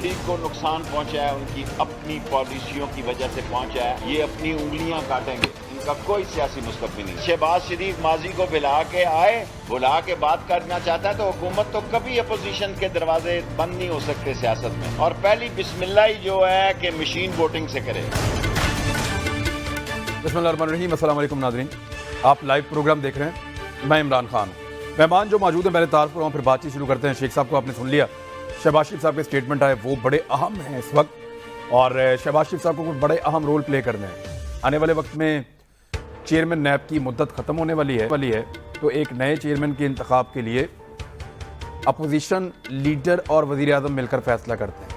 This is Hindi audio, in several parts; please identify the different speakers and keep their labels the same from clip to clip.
Speaker 1: लीग को नुकसान पहुंचा है, उनकी अपनी पॉलिसियों की वजह से पहुंचा है। ये अपनी उंगलियां काटेंगे, इनका कोई सियासी मुस्तकबिल नहीं। शहबाज शरीफ माजी को बुला के आए, बुला के बात करना चाहता है तो हुकूमत तो कभी अपोजिशन के दरवाजे बंद नहीं हो सकते सियासत में। और पहली बिस्मिल्लाह ही जो है कि मशीन वोटिंग से करे।
Speaker 2: बिस्मिल्लाहिर्रहमानिर्रहीम। अस्सलाम वालेकुम नाज़रीन, आप लाइव प्रोग्राम देख रहे हैं। मैं इमरान खान हूँ। मेहमान जो मौजूद हैं पहले तारुफ पर फिर बातचीत शुरू करते हैं। शेख साहब को आपने सुन लिया, शहबाज शरीफ साहब के स्टेटमेंट आए, वो बड़े अहम हैं इस वक्त, और शहबाज शरीफ साहब को कुछ बड़े अहम रोल प्ले करने हैं। आने वाले वक्त में चेयरमैन नैब की मुद्दत ख़त्म होने वाली है, तो एक नए चेयरमैन के इंतखाब के लिए अपोजिशन लीडर और वज़ीर आज़म मिलकर फैसला करते हैं।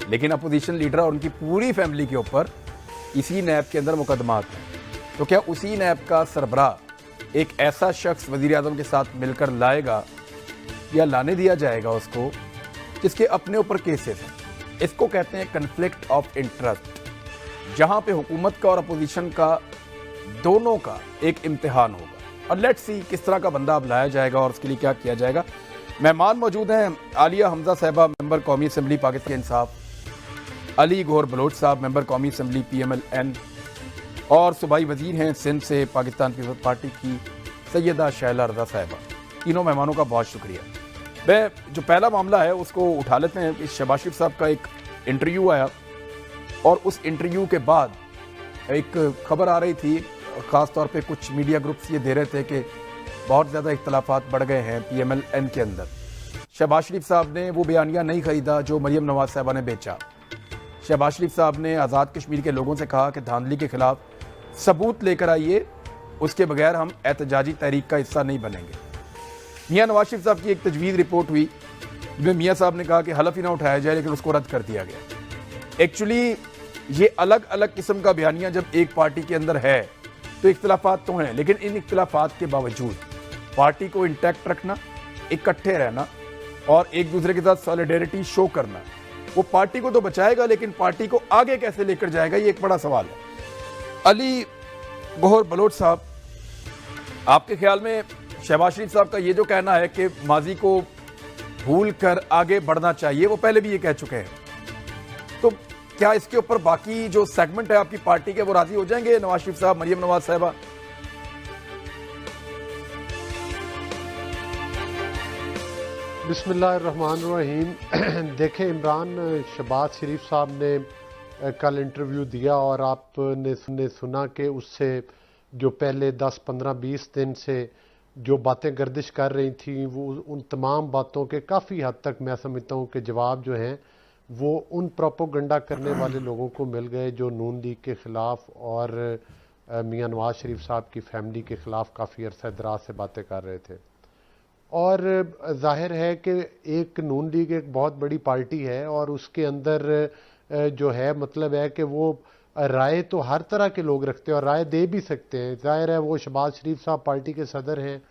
Speaker 2: लेकिन अपोजिशन लीडर और उनकी पूरी फैमिली के ऊपर इसी नैब के अंदर मुकदमात हैं। तो क्या उसी नैब का सरबराह एक ऐसा शख्स वज़ीर आज़म के साथ मिलकर लाएगा या लाने दिया जाएगा उसको जिसके अपने ऊपर केसेस हैं? इसको कहते हैं कन्फ्लिक्ट ऑफ इंटरेस्ट, जहां पे हुकूमत का और अपोजिशन का दोनों का एक इम्तिहान होगा। और लेट्स सी किस तरह का बंदा अब लाया जाएगा और उसके लिए क्या किया जाएगा। मेहमान मौजूद हैं आलिया हमजा साहिबा, मेंबर कौमी असम्बली पाकिस्तान इंसाफ, अली गौहर बलोच साहब, मेंबर कौमी असम्बली PMLN, और सूबाई वजीर हैं सिंध से पाकिस्तान पीपल्स पार्टी की सैयदा शायला रज़ा साहिबा। तीनों मेहमानों का बहुत शुक्रिया। मैं जो पहला मामला है उसको उठा लेते हैं कि शहबाज शरीफ साहब का एक इंटरव्यू आया, और उस इंटरव्यू के बाद एक खबर आ रही थी, ख़ास तौर पे कुछ मीडिया ग्रुप्स ये दे रहे थे कि बहुत ज़्यादा इख्तलाफात बढ़ गए हैं PMLN के अंदर। शहबाज शरीफ साहब ने वो बयानिया नहीं ख़रीदा जो मरियम नवाज साहिबा ने बेचा। शहबाज शरीफ साहब ने आज़ाद कश्मीर के लोगों से कहा कि धांधली के खिलाफ सबूत लेकर आइए, उसके बगैर हम एहतजाजी तहरीक का हिस्सा नहीं बनेंगे। मियाँ नवाज शरीफ साहब की एक तजवीज़ रिपोर्ट हुई जिसमें मियाँ साहब ने कहा कि हलफ ही ना उठाया जाए, लेकिन उसको रद्द कर दिया गया। एक्चुअली ये अलग अलग किस्म का बयानिया जब एक पार्टी के अंदर है तो इख्तलाफात तो हैं, लेकिन इन इख्तलाफात के बावजूद पार्टी को इंटैक्ट रखना, इकट्ठे रहना और एक दूसरे के साथ सॉलिडेरिटी शो करना, वो पार्टी को तो बचाएगा, लेकिन पार्टी को आगे कैसे लेकर जाएगा, ये एक बड़ा सवाल है। अली गौहर बलोच साहब, आपके ख्याल में शहबाज शरीफ साहब का ये जो कहना है कि माजी को भूल कर आगे बढ़ना चाहिए, वो पहले भी ये कह चुके हैं, तो क्या इसके ऊपर बाकी जो सेगमेंट है आपकी पार्टी के वो राजी हो जाएंगे? नवाज शरीफ साहब, मरियम नवाज साहिबा।
Speaker 3: बिस्मिल्लाहिर्रहमानिर्रहीम। देखें इमरान, शहबाज शरीफ साहब ने कल इंटरव्यू दिया और आपने सुना कि उससे जो पहले 10, 15, 20 दिन से जो बातें गर्दिश कर रही थी, वो उन तमाम बातों के काफ़ी हद तक मैं समझता हूँ कि जवाब जो हैं वो उन प्रोपोगंडा करने वाले लोगों को मिल गए जो नून लीग के ख़िलाफ़ और मियाँ नवाज शरीफ साहब की फैमिली के ख़िलाफ़ काफ़ी अरसा दराज से बातें कर रहे थे। और जाहिर है कि एक नून लीग एक बहुत बड़ी पार्टी है और उसके अंदर जो है मतलब है कि वो राय तो हर तरह के लोग रखते हैं और राय दे भी सकते हैं। जाहिर है वो शहबाज शरीफ साहब पार्टी के सदर हैं,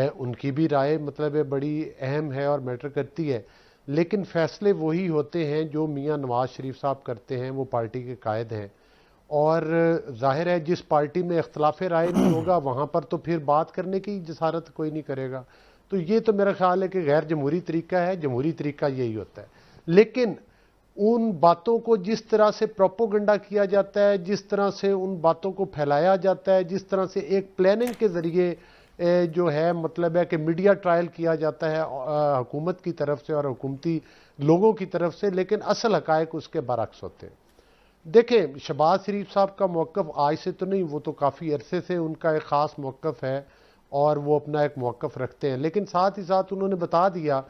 Speaker 3: उनकी भी राय मतलब है बड़ी अहम है और मैटर करती है, लेकिन फैसले वही होते हैं जो मियाँ नवाज शरीफ साहब करते हैं, वो पार्टी के कायद हैं। और जाहिर है जिस पार्टी में इख्तलाफ राय नहीं होगा वहाँ पर तो फिर बात करने की जसारत कोई नहीं करेगा। तो ये तो मेरा ख्याल है कि गैर जमहूरी तरीका है, जमहूरी तरीका यही होता है। लेकिन उन बातों को जिस तरह से प्रोपोगंडा किया जाता है, जिस तरह से उन बातों को फैलाया जाता है, जिस तरह से एक प्लानिंग के ज़रिए जो है मतलब है कि मीडिया ट्रायल किया जाता है हुकूमत की तरफ से और हुकूमती लोगों की तरफ से, लेकिन असल हकायक उसके बरक्स होते हैं। देखें, शहबाज शरीफ साहब का मौक़िफ़ आज से तो नहीं, वो तो काफ़ी अरसे से उनका एक ख़ास मौक़िफ़ है और वो अपना एक मौक़िफ़ रखते हैं, लेकिन साथ ही साथ उन्होंने बता दिया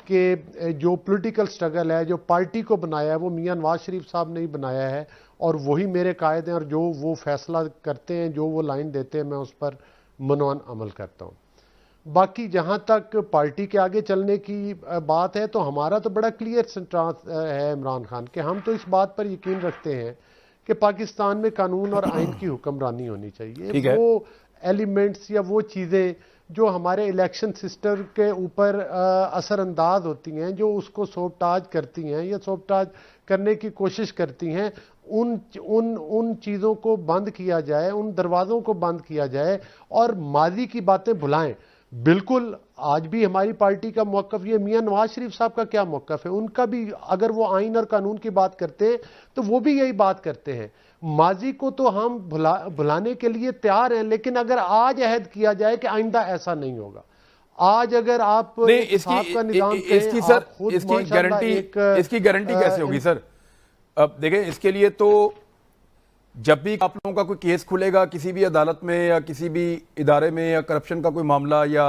Speaker 3: कि जो पॉलिटिकल स्ट्रगल है, जो पार्टी को बनाया है, वो मियाँ नवाज शरीफ साहब ने ही बनाया है और वही मेरे कायद हैं और जो वो फैसला करते हैं, जो वो लाइन देते हैं, मैं उस पर मनोन अमल करता हूँ। बाकी जहाँ तक पार्टी के आगे चलने की बात है, तो हमारा तो बड़ा क्लियर स्टांस है इमरान खान कि हम तो इस बात पर यकीन रखते हैं कि पाकिस्तान में कानून और आइन की हुक्मरानी होनी चाहिए। वो एलिमेंट्स या वो चीज़ें जो हमारे इलेक्शन सिस्टम के ऊपर असरअंदाज होती हैं, जो उसको सोबताज करती हैं या सोबताज करने की कोशिश करती हैं, उन चीज़ों को बंद किया जाए, उन दरवाज़ों को बंद किया जाए और माजी की बातें भुलाएं। बिल्कुल, आज भी हमारी पार्टी का मौकफ ये, मियां नवाज शरीफ साहब का क्या मौकफ है, उनका भी अगर वो आइन और कानून की बात करते हैं तो वो भी यही बात करते हैं। माजी को तो हम भुलाने के लिए तैयार हैं, लेकिन अगर आज अहद किया जाए कि आइंदा ऐसा नहीं होगा, आज अगर आप
Speaker 2: इसकी गारंटी कैसे होगी सर? अब देखें, इसके लिए तो जब भी आप लोगों का कोई केस खुलेगा किसी भी अदालत में या किसी भी इदारे में या करप्शन का कोई मामला या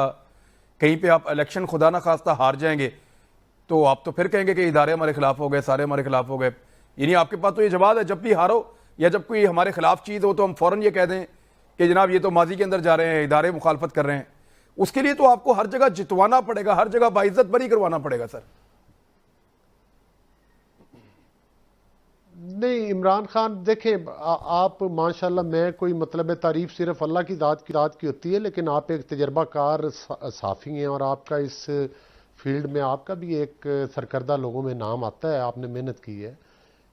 Speaker 2: कहीं पे आप इलेक्शन खुदा ना खास्ता हार जाएंगे तो आप तो फिर कहेंगे कि इदारे हमारे खिलाफ हो गए, सारे हमारे खिलाफ हो गए। यानी आपके पास तो ये जवाब है, जब भी हारो या जब कोई हमारे खिलाफ चीज़ हो तो हम फौरन ये कह दें कि जनाब ये तो माजी के अंदर जा रहे हैं, इदारे मुखालफत कर रहे हैं। उसके लिए तो आपको हर जगह जितवाना पड़ेगा, हर जगह बाइज्जत बरी करवाना पड़ेगा सर।
Speaker 3: नहीं इमरान खान, देखें आप माशाल्लाह, मैं कोई मतलब है तारीफ सिर्फ अल्लाह की दात की होती है, लेकिन आप एक तजर्बाकार साफ़ी हैं और आपका इस फील्ड में आपका भी एक सरकर्दा लोगों में नाम आता है, आपने मेहनत की है।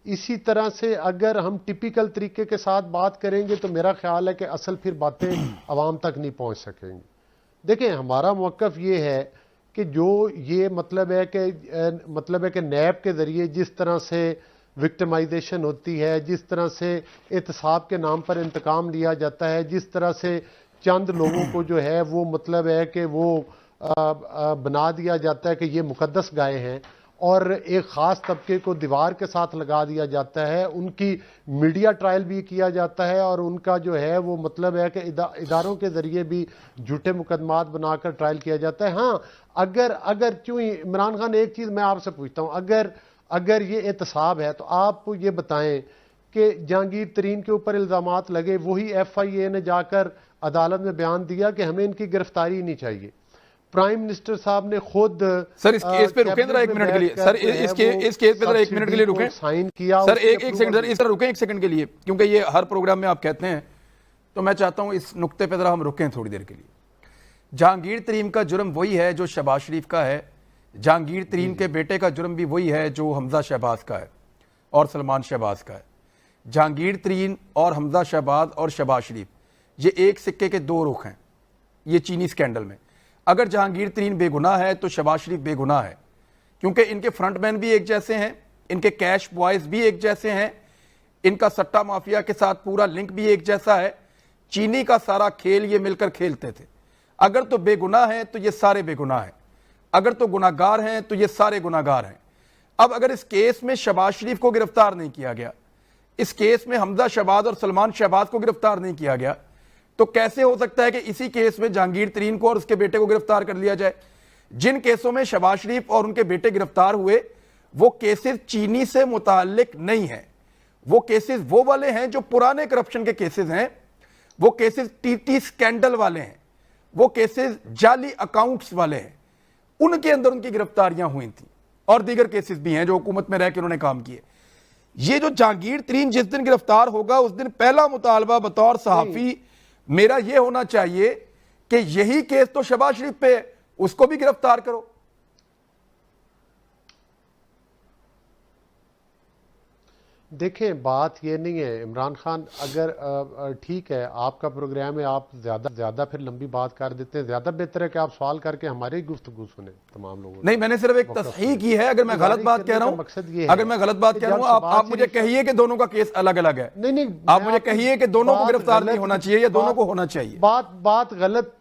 Speaker 3: इसी तरह से अगर हम टिपिकल तरीके के साथ बात करेंगे तो मेरा ख्याल है कि असल फिर बातें आवाम तक नहीं पहुंच सकेंगी। देखें हमारा मौक़िफ़ ये है कि जो ये मतलब है कि नैब के ज़रिए जिस तरह से विक्टिमाइजेशन होती है, जिस तरह से एहतसाब के नाम पर इंतकाम लिया जाता है, जिस तरह से चंद लोगों को जो है वो मतलब है कि वो बना दिया जाता है कि ये मुकद्दस गाय हैं और एक ख़ास तबके को दीवार के साथ लगा दिया जाता है, उनकी मीडिया ट्रायल भी किया जाता है और उनका जो है वो मतलब है कि इदारों के ज़रिए भी झूठे मुकदमात बनाकर ट्रायल किया जाता है। हाँ, अगर क्यों इमरान खान, एक चीज़ मैं आपसे पूछता हूँ, अगर ये एहतसाब है तो आप ये बताएं कि जहांगीर तरीन के ऊपर इल्ज़ामात लगे, वही FIA ने जाकर अदालत में बयान दिया कि हमें इनकी गिरफ्तारी नहीं चाहिए। प्राइम मिनिस्टर साहब ने खुद
Speaker 2: सर इस केस पे रुकें जरा 1 मिनट के लिए सर, इस केस पे जरा 1 मिनट के लिए रुकें,
Speaker 3: साइन किया
Speaker 2: सर, एक सेकंड सर, इस तरह रुकें 1 सेकंड के लिए, क्योंकि ये हर प्रोग्राम में आप कहते हैं तो मैं चाहता हूं इस नुक्ते पे जरा हम रुकें थोड़ी देर के लिए। जहांगीर तरीन का जुर्म वही है जो शहबाज शरीफ का है, जहांगीर तरीन के बेटे का जुर्म भी वही है जो हमजा शहबाज का है और सलमान शहबाज का है। जहांगीर तरीन और हमजा शहबाज और शहबाज शरीफ ये एक सिक्के के 2 रुख हैं। ये चीनी स्कैंडल में अगर जहांगीर तरीन बेगुनाह है तो शहबाज शरीफ बेगुनाह है, क्योंकि इनके फ्रंटमैन भी एक जैसे हैं, इनके कैश बॉयज भी एक जैसे हैं, इनका सट्टा माफिया के साथ पूरा लिंक भी एक जैसा है। चीनी का सारा खेल ये मिलकर खेलते थे। अगर तो बेगुनाह है तो ये सारे बेगुनाह हैं, अगर तो गुनाहगार हैं तो ये सारे गुनाहगार हैं। अब अगर इस केस में शहबाज शरीफ को गिरफ्तार नहीं किया गया, इस केस में हमजा शहबाज और सलमान शहबाज को गिरफ्तार नहीं किया गया, तो कैसे हो सकता है कि इसी केस में जहांगीर तरीन को और उसके बेटे को गिरफ्तार कर लिया जाए? जिन केसों में शहबाज शरीफ और उनके बेटे गिरफ्तार हुए वो केसेस चीनी से मुताल्लिक नहीं है, वो केसेस वो वाले हैं जो पुराने करप्शन के केसेस हैं, वो केसेस TT स्कैंडल वाले हैं, वो केसेस जाली अकाउंट्स वाले हैं, उनके अंदर उनकी गिरफ्तारियां हुई थी और दीगर केसेस भी हैं जो हुकूमत में रह के उन्होंने काम किए। ये जो जहांगीर तरीन जिस दिन गिरफ्तार होगा उस दिन पहला मुतालबा बतौर सहाफी मेरा यह होना चाहिए कि यही केस तो शहबाज शरीफ पे है, उसको भी गिरफ्तार करो।
Speaker 3: देखें बात ये नहीं है इमरान खान, अगर ठीक है आपका प्रोग्राम है, आप ज्यादा फिर लंबी बात कर देते हैं, ज्यादा बेहतर है कि आप सवाल करके हमारी गुफ्तगू सुने तमाम लोगों।
Speaker 2: नहीं, मैंने सिर्फ एक तस्हीह की है। अगर मैं गलत बात कह रहा हूं, मकसद ये है, अगर मैं गलत बात कह रहा हूं, आप मुझे कहिए कि दोनों का केस अलग अलग है।
Speaker 3: नहीं,
Speaker 2: आप मुझे कहिए कि दोनों को गिरफ्तार नहीं होना चाहिए या दोनों को होना चाहिए।
Speaker 3: बात गलत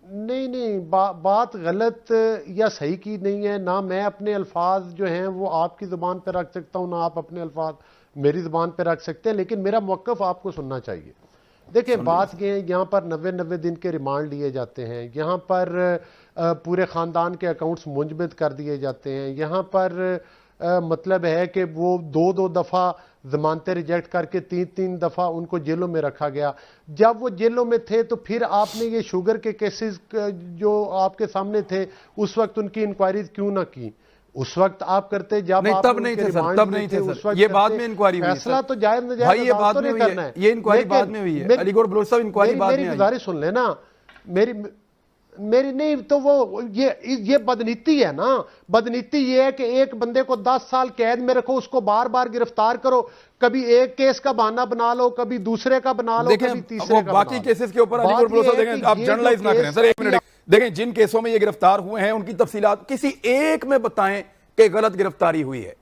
Speaker 3: नहीं, बात गलत या सही की नहीं है। ना मैं अपने अल्फाज जो हैं वो आपकी ज़ुबान पर रख सकता हूं, ना आप अपने अल्फाज मेरी ज़ुबान पर रख सकते हैं, लेकिन मेरा मौक़िफ़ आपको सुनना चाहिए। देखिए बात ये है, यहाँ पर 90 दिन के रिमांड लिए जाते हैं, यहाँ पर पूरे ख़ानदान के अकाउंट्स मुंजमद कर दिए जाते हैं, यहाँ पर मतलब है कि वो 2 दफ़ा जमानतें रिजेक्ट करके 3 दफ़ा उनको जेलों में रखा गया। जब वो जेलों में थे तो फिर आपने ये शुगर के केसेस जो आपके सामने थे उस वक्त उनकी इंक्वायरीज क्यों ना की? उस वक्त आप करते जब
Speaker 2: नहीं,
Speaker 3: आप
Speaker 2: तब नहीं थे सर, तब नहीं थे सर, ये बाद में इंक्वायरी हुई।
Speaker 3: फैसला तो जायज नजायज
Speaker 2: भाई, ये बाद में हुई है, ये इंक्वायरी बाद में हुई है। अलीगढ़ बलोच साहब इंक्वायरी बाद में आई।
Speaker 3: मेरी गुजारिश सुन लेना, मेरी नहीं तो वो ये बदनीति है ना। बदनीति ये है कि एक बंदे को 10 साल कैद में रखो, उसको बार बार गिरफ्तार करो, कभी एक केस का बहाना बना लो, कभी दूसरे का बना लो, कभी तीसरे का
Speaker 2: बाकी केसेस के ऊपर देखें, आप जर्नलाइज ना करें सर, 1 मिनट देखें। जिन केसों में ये गिरफ्तार हुए हैं उनकी तफसीलात किसी एक में बताएं कि गलत गिरफ्तारी हुई है।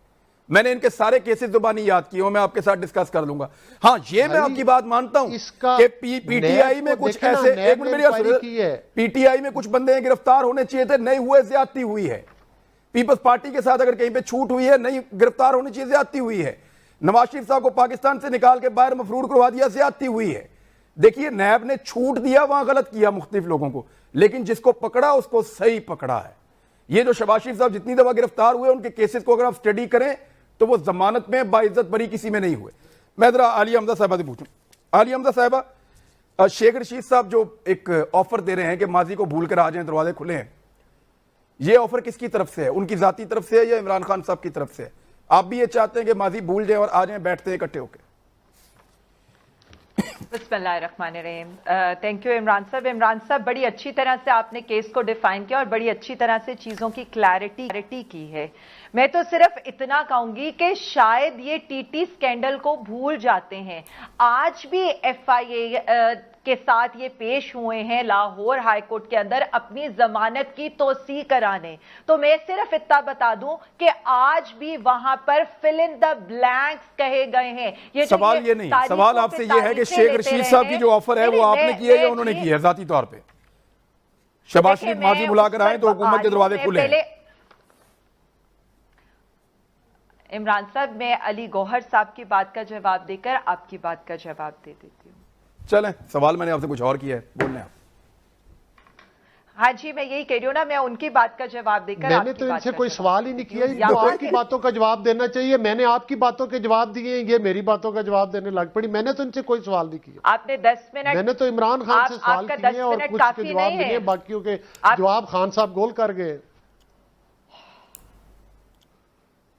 Speaker 2: मैंने इनके सारे केसेस जुबानी याद किए, मैं आपके साथ डिस्कस कर लूंगा। हाँ, ये मैं आपकी बात मानता हूं कि पीटीआई में कुछ ऐसे, एक मिनट मेरी बात सुनिए, पीटीआई में कुछ बंदे गिरफ्तार होने चाहिए थे, नहीं हुए, ज्यादती हुई है। पीपल्स पार्टी के साथ अगर कहीं पे छूट हुई है, नहीं गिरफ्तार होनी चाहिए, ज्यादती हुई है। नवाज शरीफ साहब को पाकिस्तान से निकाल के बाहर मफरूर करवा दिया, ज्यादती हुई है। देखिए, नैब ने छूट दिया, वहां गलत किया मुख्तलिफ लोगों को, लेकिन जिसको पकड़ा उसको सही पकड़ा है। ये जो शहबाज शरीफ साहब जितनी दफा गिरफ्तार हुए, उनके केसेस को अगर आप स्टडी करें तो वो जमानत में बाइज्जत बरी किसी में नहीं हुए। मैं जरा आलिया हमजा साहिबा से पूछूं। आलिया हमजा साहिबा, शेख रशीद साहब जो एक ऑफर दे रहे हैं कि माजी को भूल कर आ जाएं, दरवाजे खुले हैं, ये ऑफर किसकी तरफ से है? उनकी जाती तरफ से है या इमरान खान साहब की तरफ से है? आप भी ये चाहते हैं कि माजी भूल जाए और आ जाएं, बैठते हैं इकट्ठे होकर?
Speaker 4: बिस्मिल्लाहिर्रहमानिर्रहीम। थैंक यू इमरान साहब। इमरान साहब, बड़ी अच्छी तरह से आपने केस को डिफाइन किया और बड़ी अच्छी तरह से चीजों की क्लैरिटी की है। मैं तो सिर्फ इतना कहूंगी कि शायद ये टीटी स्कैंडल को भूल जाते हैं। आज भी एफआईए के साथ ये पेश हुए हैं लाहौर हाई कोर्ट के अंदर अपनी जमानत की तोसी कराने। तो मैं सिर्फ इतना बता दूं कि आज भी वहां पर फिल इन द ब्लैंक्स कहे गए हैं। ये
Speaker 2: सवाल ये नहीं, सवाल आपसे ये है कि शेख रशीद साहब की जो ऑफर है वो आपने की है या उन्होंने की है जाती तौर पर? शहबाज शरीफ माजी बुलाकर आए तो हुकूमत के दरवाजे खुले हैं।
Speaker 4: इमरान साहब, मैं अली गौहर साहब की बात का जवाब देकर आपकी बात का जवाब दे देती हूँ।
Speaker 2: चलें, सवाल मैंने आपसे कुछ और किया है, बोलने आप।
Speaker 4: हाँ जी, मैं यही कह रही हूँ ना, मैं उनकी बात का जवाब देकर
Speaker 3: मैंने तो इनसे कोई सवाल ही नहीं किया, लोगों की बातों का जवाब देना चाहिए। मैंने आपकी बातों के जवाब दिए, ये मेरी बातों का जवाब देने लग पड़ी। मैंने तो इनसे कोई सवाल नहीं किया।
Speaker 4: आपने 10 मिनट,
Speaker 3: मैंने तो इमरान खान से सवाल किए और कुछ के जवाब दिए, बाकियों के जवाब खान साहब गोल कर गए।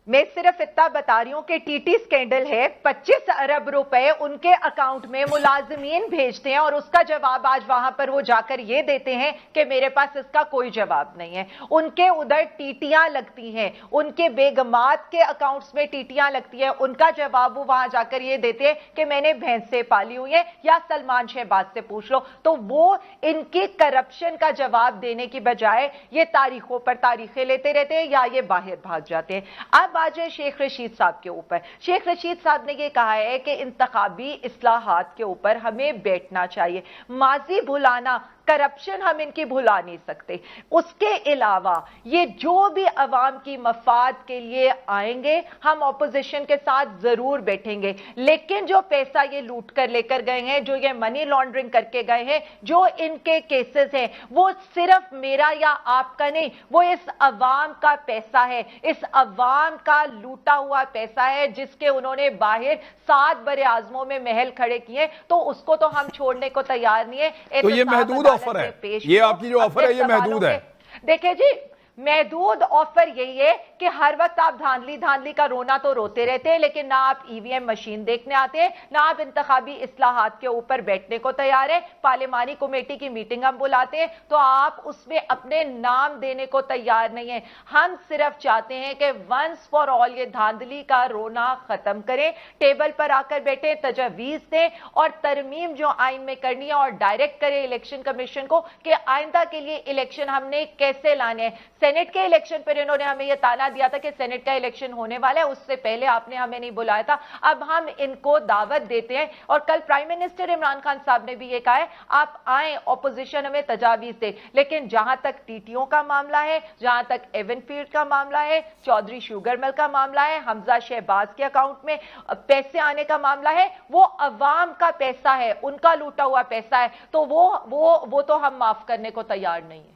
Speaker 4: मैं सिर्फ इतना बता रही हूं कि टीटी स्कैंडल है, 25 अरब रुपए उनके अकाउंट में मुलाजिमीन भेजते हैं और उसका जवाब आज वहां पर वो जाकर ये देते हैं कि मेरे पास इसका कोई जवाब नहीं है। उनके उधर टीटियां लगती हैं, उनके बेगमात के अकाउंट्स में टीटियां लगती है, उनका जवाब वो वहां जाकर ये देते हैं कि मैंने भैंसें पाली हुई हैं, या सलमान शहबाज से पूछ लो। तो वो इनकी करप्शन का जवाब देने की बजाय ये तारीखों पर तारीखें लेते रहते हैं या ये बाहर भाग जाते हैं। अब बात है शेख रशीद साहब के ऊपर। शेख रशीद साहब ने यह कहा है कि इंतखाबी इस्लाहात के ऊपर हमें बैठना चाहिए। माजी भुलाना, करप्शन हम इनकी भुला नहीं सकते। उसके अलावा ये जो भी अवाम की मफाद के लिए आएंगे, हम ऑपोजिशन के साथ जरूर बैठेंगे। लेकिन जो पैसा ये लूट कर लेकर गए हैं, जो ये मनी लॉन्ड्रिंग करके गए हैं, जो इनके केसेस हैं, वो सिर्फ मेरा या आपका नहीं, वो इस अवाम का पैसा है, इस अवाम का लूटा हुआ पैसा है, जिसके उन्होंने बाहर 7 बड़े आजमों में महल खड़े किए। तो उसको तो हम छोड़ने को तैयार नहीं है।
Speaker 2: तो ये महदूद ऑफर है, ये आपकी जो ऑफर है ये महदूद है।
Speaker 4: देखिए जी, महदूद ऑफर यही है कि हर वक्त आप धांधली का रोना तो रोते रहते हैं, लेकिन ना आप ईवीएम मशीन देखने आते हैं, ना आप इंतखाबी इस्लाहात के ऊपर बैठने को तैयार है। पार्लिमानी कमेटी की मीटिंग हम बुलाते हैं तो आप उसमें अपने नाम देने को तैयार नहीं है। हम सिर्फ चाहते हैं कि वंस फॉर ऑल ये धांधली का रोना खत्म करें, टेबल पर आकर बैठे, तजवीज दें और तरमीम जो आइन में करनी है और डायरेक्ट करें इलेक्शन कमीशन को कि आइंदा के लिए इलेक्शन हमने कैसे लाने हैं। सेनेट के इलेक्शन पर इन्होंने हमें यह ताना दिया था कि सेनेट का इलेक्शन होने वाला है, उससे पहले आपने हमें नहीं बुलाया था। अब हम इनको दावत देते हैं और कल प्राइम मिनिस्टर इमरान खान साहब ने भी ये कहा है, आप आए, ऑपोजिशन हमें तजावीज दे। लेकिन जहां तक टीटीओ का मामला है, जहां तक एवनफील्ड का मामला है, चौधरी शुगर मिल का मामला है, हमजा शहबाज के अकाउंट में पैसे आने का मामला है, वो अवाम का पैसा है, उनका लूटा हुआ पैसा है, तो वो तो हम माफ करने को तैयार नहीं है।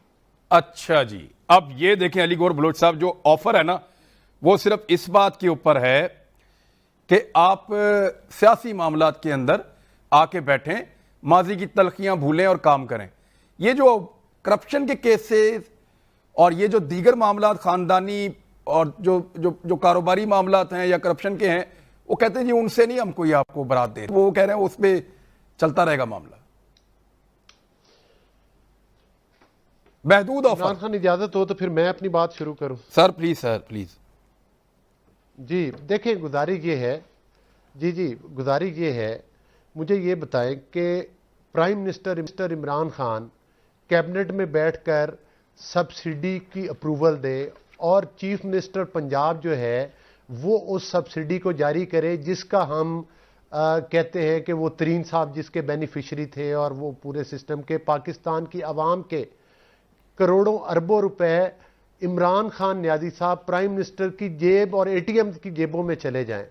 Speaker 2: अच्छा जी, अब ये देखें अली गौर बलोच साहब, जो ऑफर है ना वो सिर्फ इस बात के ऊपर है कि आप सियासी मामलात के अंदर आके बैठें, माजी की तलखियां भूलें और काम करें। ये जो करप्शन के केसेस और ये जो दीगर मामलात खानदानी और जो कारोबारी मामलात हैं या करप्शन के हैं, वो कहते हैं जी उनसे नहीं हम कोई आपको बरात दे, वो कह रहे हैं उस पर चलता रहेगा मामला। महदूद
Speaker 3: इमरान
Speaker 2: ऑफर।
Speaker 3: खान इजाजत हो तो फिर मैं अपनी बात शुरू करूं।
Speaker 2: Sir please.
Speaker 3: जी देखें, गुजारिश ये है, जी गुजारिश ये है, मुझे ये बताएं कि prime minister Imran Khan cabinet में बैठकर सब्सिडी की अप्रूवल दे और चीफ मिनिस्टर पंजाब जो है वो उस सब्सिडी को जारी करे जिसका हम कहते हैं कि वो तरीन साहब जिसके बेनिफिशरी थे और वो पूरे सिस्टम के पाकिस्तान की आवाम के करोड़ों अरबों रुपए इमरान खान न्याजी साहब प्राइम मिनिस्टर की जेब और एटीएम की जेबों में चले जाएं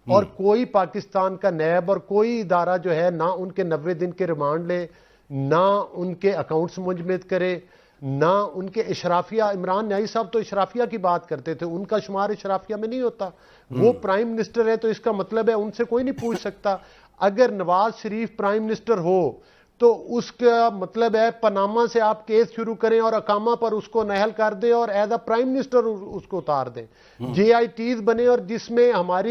Speaker 3: और कोई पाकिस्तान का नैब और कोई इदारा जो है ना उनके 90 दिन के रिमांड ले, ना उनके अकाउंट्स मुंजमद करे, ना उनके इशराफिया। इमरान न्याजी साहब तो इशराफिया की बात करते थे, उनका शुमार इशराफिया में नहीं होता। वो प्राइम मिनिस्टर है तो इसका मतलब है उनसे कोई नहीं पूछ सकता। अगर नवाज शरीफ प्राइम मिनिस्टर हो तो उसका मतलब है पनामा से आप केस शुरू करें और अकामा पर उसको नहल कर दें और एज अ प्राइम मिनिस्टर उसको उतार दें। JITs बने और जिसमें हमारी